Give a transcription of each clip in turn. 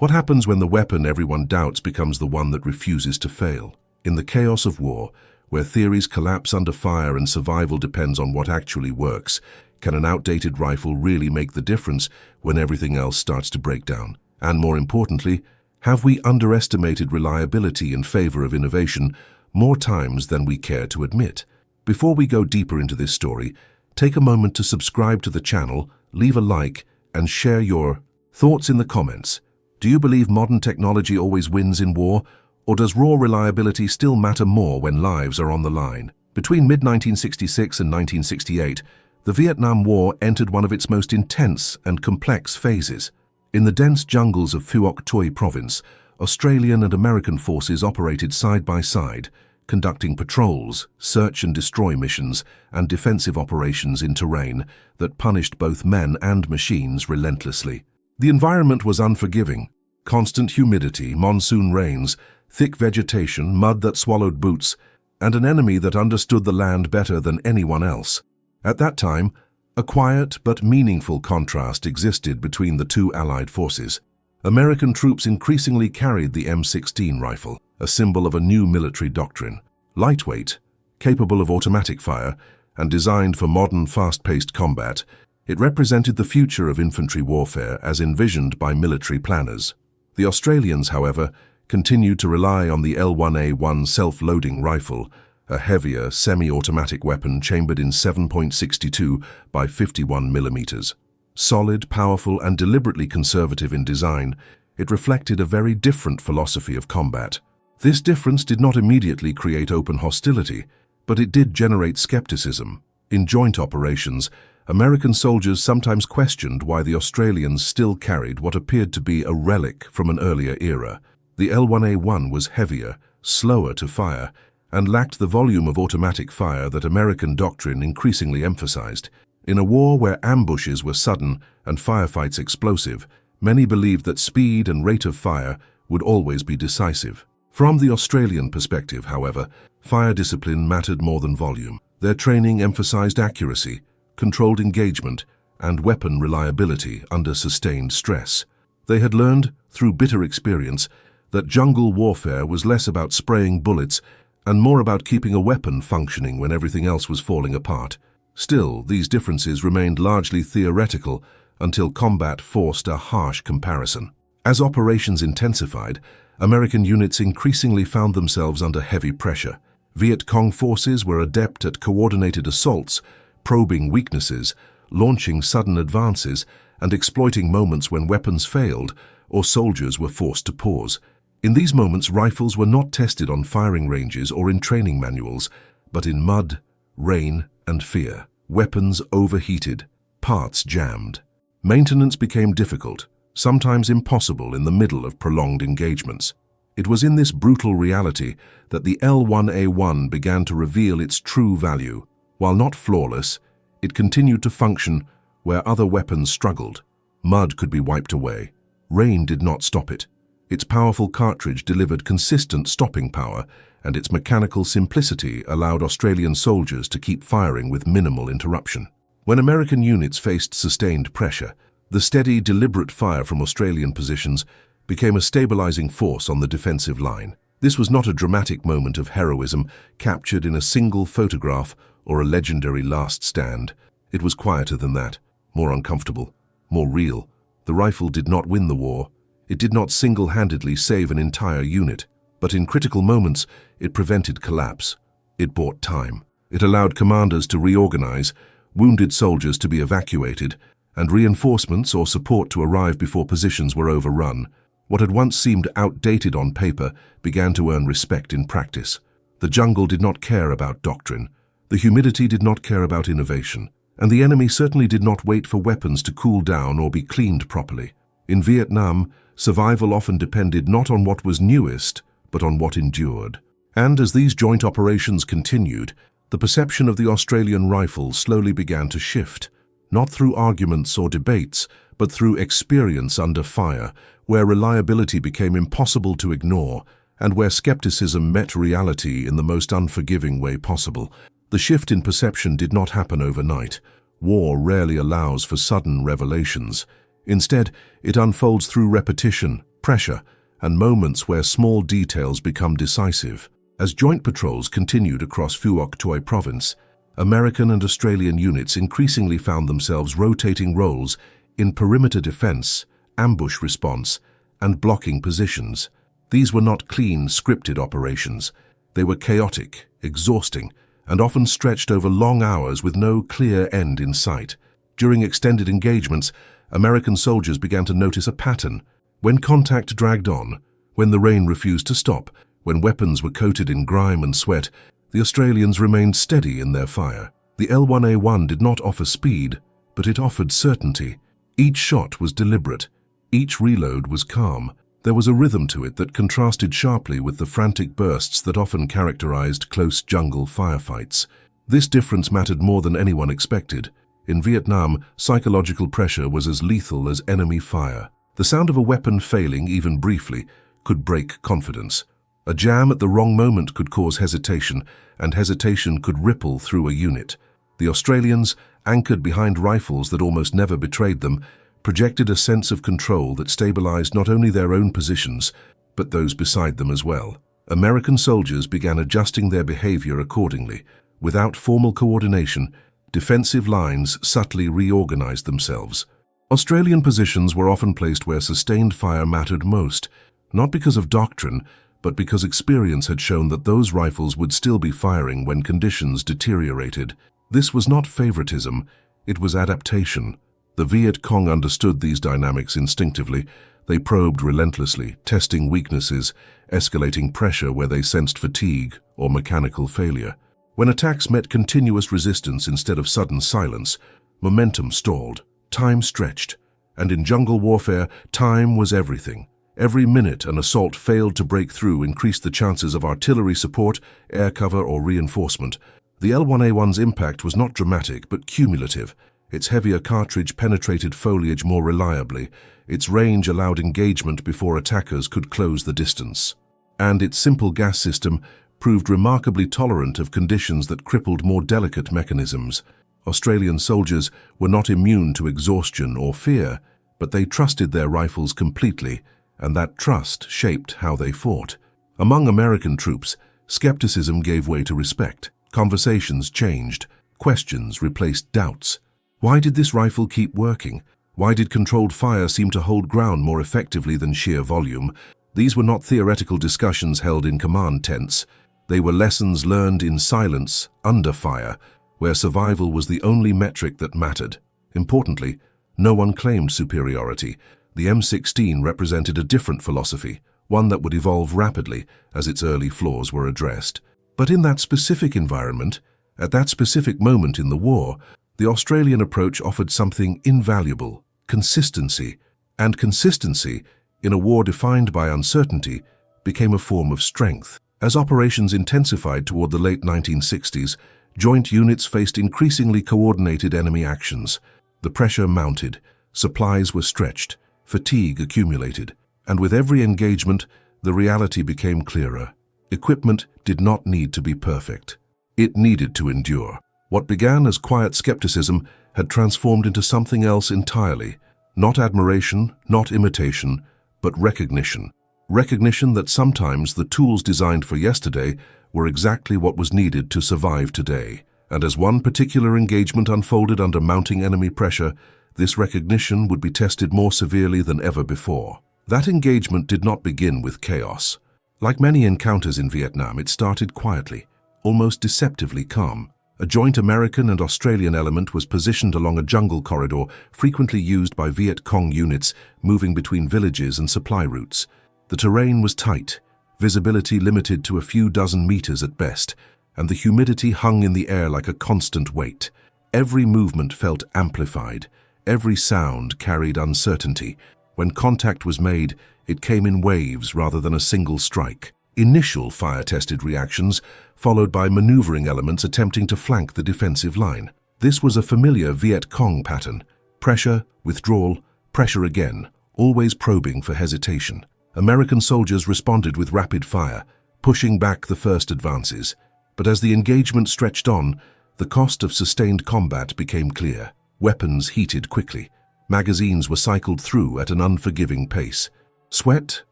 What happens when the weapon everyone doubts becomes the one that refuses to fail? In the chaos of war, where theories collapse under fire and survival depends on what actually works, can an outdated rifle really make the difference when everything else starts to break down? And more importantly, have we underestimated reliability in favor of innovation more times than we care to admit? Before we go deeper into this story, take a moment to subscribe to the channel, leave a like, and share your thoughts in the comments. Do you believe modern technology always wins in war, or does raw reliability still matter more when lives are on the line? Between mid-1966 and 1968, the Vietnam War entered one of its most intense and complex phases. In the dense jungles of Phuoc Toi Province, Australian and American forces operated side by side, conducting patrols, search and destroy missions, and defensive operations in terrain that punished both men and machines relentlessly. The environment was unforgiving. Constant humidity, monsoon rains, thick vegetation, mud that swallowed boots, and an enemy that understood the land better than anyone else. At that time, a quiet but meaningful contrast existed between the two Allied forces. American troops increasingly carried the M16 rifle, a symbol of a new military doctrine. Lightweight, capable of automatic fire, and designed for modern, fast-paced combat, it represented the future of infantry warfare as envisioned by military planners. The Australians, however, continued to rely on the L1A1 self-loading rifle, a heavier, semi-automatic weapon chambered in 7.62 by 51 millimeters. Solid, powerful, and deliberately conservative in design, it reflected a very different philosophy of combat. This difference did not immediately create open hostility, but it did generate skepticism. In joint operations, American soldiers sometimes questioned why the Australians still carried what appeared to be a relic from an earlier era. The L1A1 was heavier, slower to fire, and lacked the volume of automatic fire that American doctrine increasingly emphasized. In a war where ambushes were sudden and firefights explosive, many believed that speed and rate of fire would always be decisive. From the Australian perspective, however, fire discipline mattered more than volume. Their training emphasized accuracy, controlled engagement, and weapon reliability under sustained stress. They had learned, through bitter experience, that jungle warfare was less about spraying bullets and more about keeping a weapon functioning when everything else was falling apart. Still, these differences remained largely theoretical until combat forced a harsh comparison. As operations intensified, American units increasingly found themselves under heavy pressure. Viet Cong forces were adept at coordinated assaults, probing weaknesses, launching sudden advances, and exploiting moments when weapons failed or soldiers were forced to pause. In these moments, rifles were not tested on firing ranges or in training manuals, but in mud, rain, and fear. Weapons overheated, parts jammed. Maintenance became difficult, sometimes impossible in the middle of prolonged engagements. It was in this brutal reality that the L1A1 began to reveal its true value. While not flawless, it continued to function where other weapons struggled. Mud could be wiped away. Rain did not stop it. Its powerful cartridge delivered consistent stopping power, and its mechanical simplicity allowed Australian soldiers to keep firing with minimal interruption. When American units faced sustained pressure, the steady, deliberate fire from Australian positions became a stabilizing force on the defensive line. This was not a dramatic moment of heroism captured in a single photograph or a legendary last stand. It was quieter than that, more uncomfortable, more real. The rifle did not win the war. It did not single-handedly save an entire unit, but in critical moments, it prevented collapse. It bought time. It allowed commanders to reorganize, wounded soldiers to be evacuated, and reinforcements or support to arrive before positions were overrun. What had once seemed outdated on paper began to earn respect in practice. The jungle did not care about doctrine. The humidity did not care about innovation. And the enemy certainly did not wait for weapons to cool down or be cleaned properly. In Vietnam, survival often depended not on what was newest, but on what endured. And as these joint operations continued, the perception of the Australian rifle slowly began to shift, not through arguments or debates, but through experience under fire, where reliability became impossible to ignore, and where skepticism met reality in the most unforgiving way possible. The shift in perception did not happen overnight. War rarely allows for sudden revelations. Instead, it unfolds through repetition, pressure, and moments where small details become decisive. As joint patrols continued across Phuoc Toi province, American and Australian units increasingly found themselves rotating roles in perimeter defense, ambush response, and blocking positions. These were not clean, scripted operations. They were chaotic, exhausting, and often stretched over long hours with no clear end in sight. During extended engagements, American soldiers began to notice a pattern. When contact dragged on, when the rain refused to stop, when weapons were coated in grime and sweat, the Australians remained steady in their fire. The L1A1 did not offer speed, but it offered certainty. Each shot was deliberate. Each reload was calm. There was a rhythm to it that contrasted sharply with the frantic bursts that often characterized close jungle firefights. This difference mattered more than anyone expected. In Vietnam, psychological pressure was as lethal as enemy fire. The sound of a weapon failing, even briefly, could break confidence. A jam at the wrong moment could cause hesitation, and hesitation could ripple through a unit. The Australians, anchored behind rifles that almost never betrayed them, projected a sense of control that stabilized not only their own positions, but those beside them as well. American soldiers began adjusting their behavior accordingly. Without formal coordination, defensive lines subtly reorganized themselves. Australian positions were often placed where sustained fire mattered most, not because of doctrine, but because experience had shown that those rifles would still be firing when conditions deteriorated. This was not favoritism, it was adaptation. The Viet Cong understood these dynamics instinctively. They probed relentlessly, testing weaknesses, escalating pressure where they sensed fatigue or mechanical failure. When attacks met continuous resistance instead of sudden silence, momentum stalled, time stretched, and in jungle warfare, time was everything. Every minute an assault failed to break through increased the chances of artillery support, air cover, or reinforcement. The L1A1's impact was not dramatic but cumulative. Its heavier cartridge penetrated foliage more reliably. Its range allowed engagement before attackers could close the distance. And its simple gas system proved remarkably tolerant of conditions that crippled more delicate mechanisms. Australian soldiers were not immune to exhaustion or fear, but they trusted their rifles completely, and that trust shaped how they fought. Among American troops, skepticism gave way to respect. Conversations changed. Questions replaced doubts. Why did this rifle keep working? Why did controlled fire seem to hold ground more effectively than sheer volume? These were not theoretical discussions held in command tents. They were lessons learned in silence, under fire, where survival was the only metric that mattered. Importantly, no one claimed superiority. The M16 represented a different philosophy, one that would evolve rapidly as its early flaws were addressed. But in that specific environment, at that specific moment in the war, the Australian approach offered something invaluable: consistency. And consistency, in a war defined by uncertainty, became a form of strength. As operations intensified toward the late 1960s, joint units faced increasingly coordinated enemy actions. The pressure mounted, supplies were stretched, fatigue accumulated, and with every engagement, the reality became clearer. Equipment did not need to be perfect. It needed to endure. What began as quiet skepticism had transformed into something else entirely. Not admiration, not imitation, but recognition. Recognition that sometimes the tools designed for yesterday were exactly what was needed to survive today. And as one particular engagement unfolded under mounting enemy pressure, this recognition would be tested more severely than ever before. That engagement did not begin with chaos. Like many encounters in Vietnam, it started quietly, almost deceptively calm. A joint American and Australian element was positioned along a jungle corridor frequently used by Viet Cong units moving between villages and supply routes. The terrain was tight, visibility limited to a few dozen meters at best, and the humidity hung in the air like a constant weight. Every movement felt amplified. Every sound carried uncertainty. When contact was made, it came in waves rather than a single strike. Initial fire-tested reactions, followed by maneuvering elements attempting to flank the defensive line. This was a familiar Viet Cong pattern. Pressure, withdrawal, pressure again, always probing for hesitation. American soldiers responded with rapid fire, pushing back the first advances. But as the engagement stretched on, the cost of sustained combat became clear. Weapons heated quickly. Magazines were cycled through at an unforgiving pace. Sweat,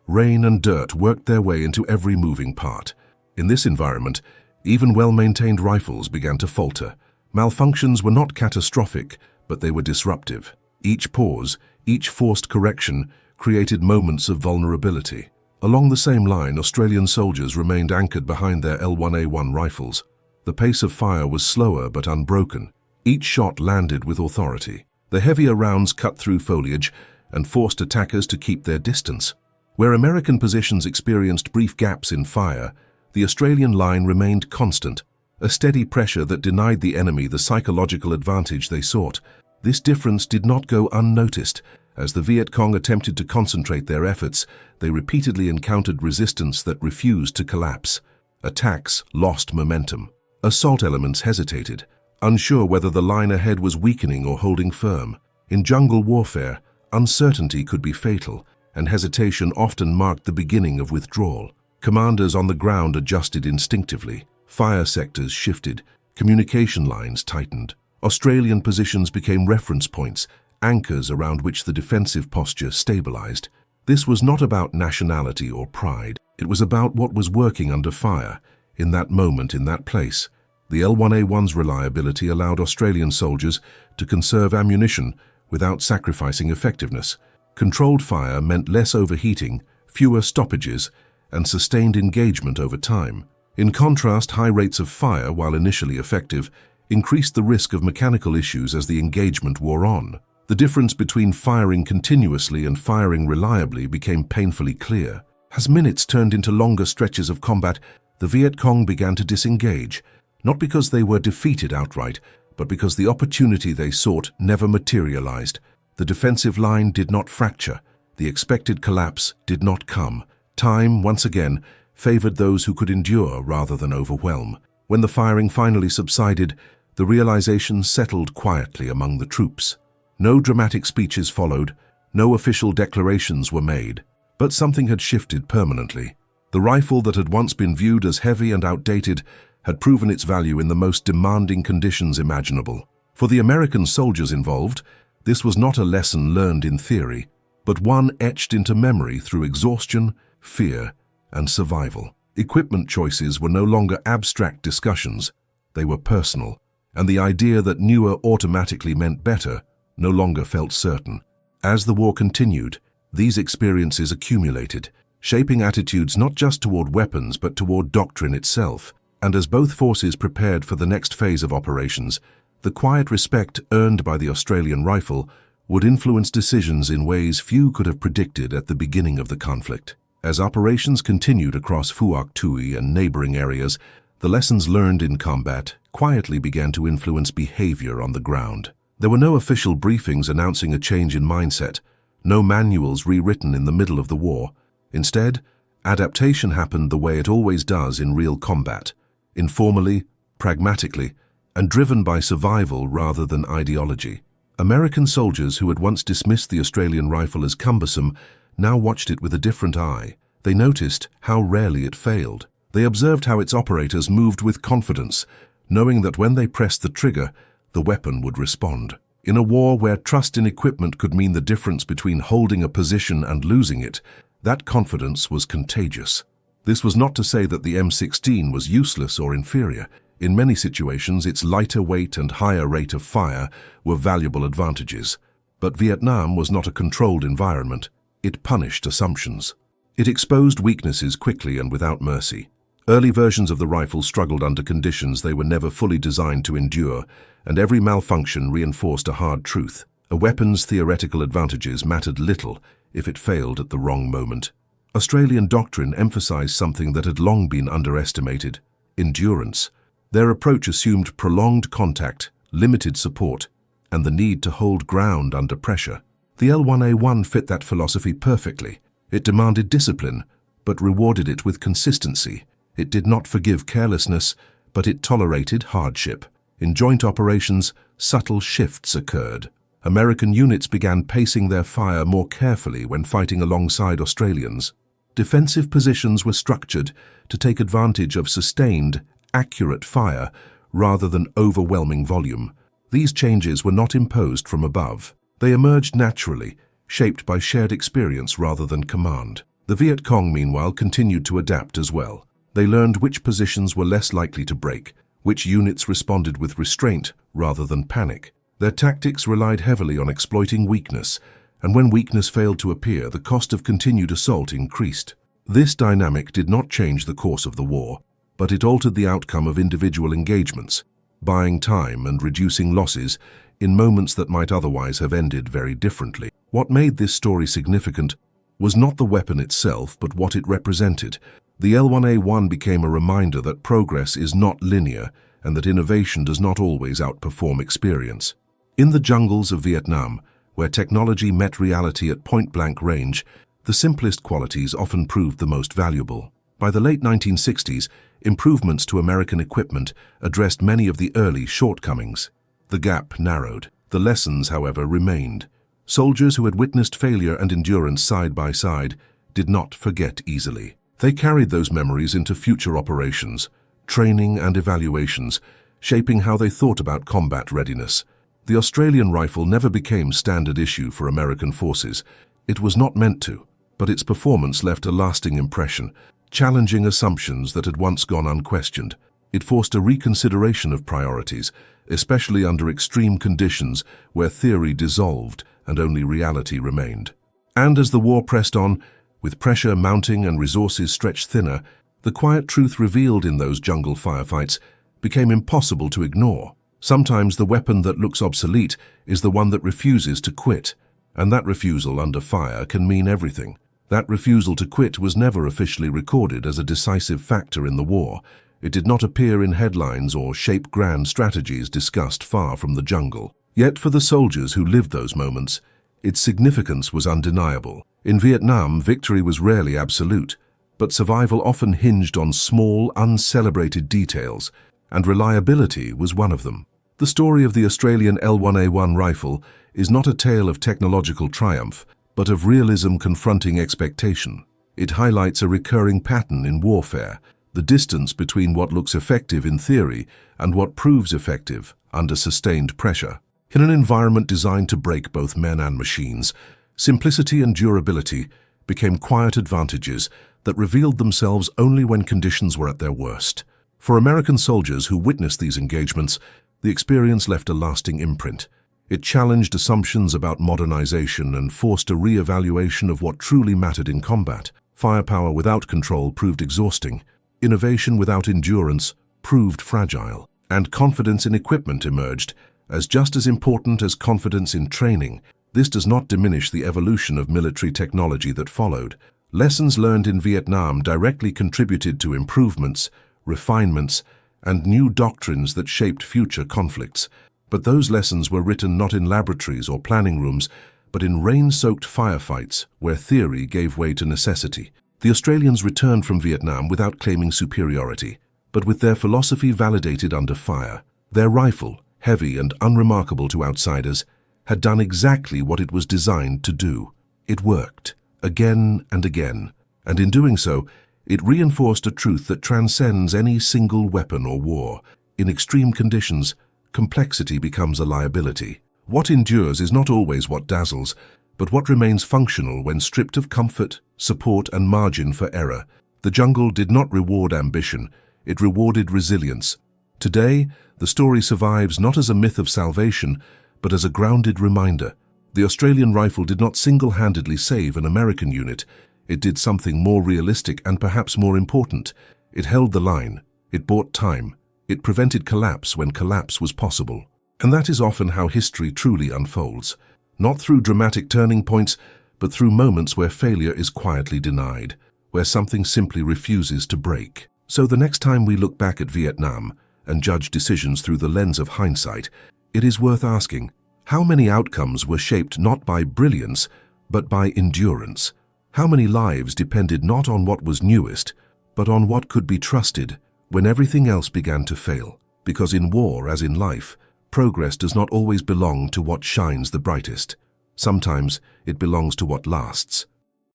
rain, and dirt worked their way into every moving part. In this environment, even well-maintained rifles began to falter. Malfunctions were not catastrophic, but they were disruptive. Each pause, each forced correction, created moments of vulnerability. Along the same line, Australian soldiers remained anchored behind their L1A1 rifles. The pace of fire was slower but unbroken. Each shot landed with authority. The heavier rounds cut through foliage and forced attackers to keep their distance. Where American positions experienced brief gaps in fire, the Australian line remained constant, a steady pressure that denied the enemy the psychological advantage they sought. This difference did not go unnoticed. As the Viet Cong attempted to concentrate their efforts, they repeatedly encountered resistance that refused to collapse. Attacks lost momentum. Assault elements hesitated, unsure whether the line ahead was weakening or holding firm. In jungle warfare, uncertainty could be fatal, and hesitation often marked the beginning of withdrawal. Commanders on the ground adjusted instinctively. Fire sectors shifted. Communication lines tightened. Australian positions became reference points, anchors around which the defensive posture stabilized. This was not about nationality or pride. It was about what was working under fire, in that moment, in that place. The L1A1's reliability allowed Australian soldiers to conserve ammunition without sacrificing effectiveness. Controlled fire meant less overheating, fewer stoppages, and sustained engagement over time. In contrast, high rates of fire, while initially effective, increased the risk of mechanical issues as the engagement wore on. The difference between firing continuously and firing reliably became painfully clear. As minutes turned into longer stretches of combat, the Viet Cong began to disengage, not because they were defeated outright, but because the opportunity they sought never materialized. The defensive line did not fracture. The expected collapse did not come. Time, once again, favored those who could endure rather than overwhelm. When the firing finally subsided, the realization settled quietly among the troops. No dramatic speeches followed, no official declarations were made, but something had shifted permanently. The rifle that had once been viewed as heavy and outdated had proven its value in the most demanding conditions imaginable. For the American soldiers involved, this was not a lesson learned in theory, but one etched into memory through exhaustion, fear, and survival. Equipment choices were no longer abstract discussions, they were personal, and the idea that newer automatically meant better no longer felt certain. As the war continued, these experiences accumulated, shaping attitudes not just toward weapons but toward doctrine itself. And as both forces prepared for the next phase of operations, the quiet respect earned by the Australian rifle would influence decisions in ways few could have predicted at the beginning of the conflict. As operations continued across Phuoc Tuy and neighboring areas, the lessons learned in combat quietly began to influence behavior on the ground. There were no official briefings announcing a change in mindset, no manuals rewritten in the middle of the war. Instead, adaptation happened the way it always does in real combat, informally, pragmatically, and driven by survival rather than ideology. American soldiers who had once dismissed the Australian rifle as cumbersome now watched it with a different eye. They noticed how rarely it failed. They observed how its operators moved with confidence, knowing that when they pressed the trigger, the weapon would respond. In a war where trust in equipment could mean the difference between holding a position and losing it, that confidence was contagious. This was not to say that the M16 was useless or inferior. In many situations, its lighter weight and higher rate of fire were valuable advantages. But Vietnam was not a controlled environment. It punished assumptions. It exposed weaknesses quickly and without mercy. Early versions of the rifle struggled under conditions they were never fully designed to endure, and every malfunction reinforced a hard truth. A weapon's theoretical advantages mattered little if it failed at the wrong moment. Australian doctrine emphasized something that had long been underestimated: endurance. Their approach assumed prolonged contact, limited support, and the need to hold ground under pressure. The L1A1 fit that philosophy perfectly. It demanded discipline, but rewarded it with consistency. It did not forgive carelessness, but it tolerated hardship. In joint operations, subtle shifts occurred. American units began pacing their fire more carefully when fighting alongside Australians. Defensive positions were structured to take advantage of sustained, accurate fire rather than overwhelming volume. These changes were not imposed from above. They emerged naturally, shaped by shared experience rather than command. The Viet Cong, meanwhile, continued to adapt as well. They learned which positions were less likely to break, which units responded with restraint rather than panic. Their tactics relied heavily on exploiting weakness, and when weakness failed to appear, the cost of continued assault increased. This dynamic did not change the course of the war, but it altered the outcome of individual engagements, buying time and reducing losses in moments that might otherwise have ended very differently. What made this story significant was not the weapon itself, but what it represented. The L1A1 became a reminder that progress is not linear and that innovation does not always outperform experience. In the jungles of Vietnam, where technology met reality at point-blank range, the simplest qualities often proved the most valuable. By the late 1960s, improvements to American equipment addressed many of the early shortcomings. The gap narrowed. The lessons, however, remained. Soldiers who had witnessed failure and endurance side by side did not forget easily. They carried those memories into future operations, training and evaluations, shaping how they thought about combat readiness. The Australian rifle never became standard issue for American forces. It was not meant to, but its performance left a lasting impression, challenging assumptions that had once gone unquestioned. It forced a reconsideration of priorities, especially under extreme conditions where theory dissolved and only reality remained. And as the war pressed on, with pressure mounting and resources stretched thinner, the quiet truth revealed in those jungle firefights became impossible to ignore. Sometimes the weapon that looks obsolete is the one that refuses to quit, and that refusal under fire can mean everything. That refusal to quit was never officially recorded as a decisive factor in the war. It did not appear in headlines or shape grand strategies discussed far from the jungle. Yet for the soldiers who lived those moments, its significance was undeniable. In Vietnam, victory was rarely absolute, but survival often hinged on small, uncelebrated details, and reliability was one of them. The story of the Australian L1A1 rifle is not a tale of technological triumph, but of realism confronting expectation. It highlights a recurring pattern in warfare, the distance between what looks effective in theory and what proves effective under sustained pressure. In an environment designed to break both men and machines, simplicity and durability became quiet advantages that revealed themselves only when conditions were at their worst. For American soldiers who witnessed these engagements, the experience left a lasting imprint. It challenged assumptions about modernization and forced a re-evaluation of what truly mattered in combat. Firepower without control proved exhausting. Innovation without endurance proved fragile. And confidence in equipment emerged as just as important as confidence in training. This does not diminish the evolution of military technology that followed. Lessons learned in Vietnam directly contributed to improvements, refinements, and new doctrines that shaped future conflicts. But those lessons were written not in laboratories or planning rooms, but in rain-soaked firefights where theory gave way to necessity. The Australians returned from Vietnam without claiming superiority, but with their philosophy validated under fire. Their rifle, heavy and unremarkable to outsiders, had done exactly what it was designed to do. It worked, again and again, and in doing so, it reinforced a truth that transcends any single weapon or war. In extreme conditions, complexity becomes a liability. What endures is not always what dazzles, but what remains functional when stripped of comfort, support, and margin for error. The jungle did not reward ambition, it rewarded resilience. Today, the story survives not as a myth of salvation, but as a grounded reminder. The Australian rifle did not single-handedly save an American unit. It did something more realistic and perhaps more important. It held the line. It bought time. It prevented collapse when collapse was possible. And that is often how history truly unfolds. Not through dramatic turning points, but through moments where failure is quietly denied, where something simply refuses to break. So the next time we look back at Vietnam and judge decisions through the lens of hindsight, it is worth asking, how many outcomes were shaped not by brilliance, but by endurance? How many lives depended not on what was newest, but on what could be trusted when everything else began to fail? Because in war, as in life, progress does not always belong to what shines the brightest. Sometimes it belongs to what lasts.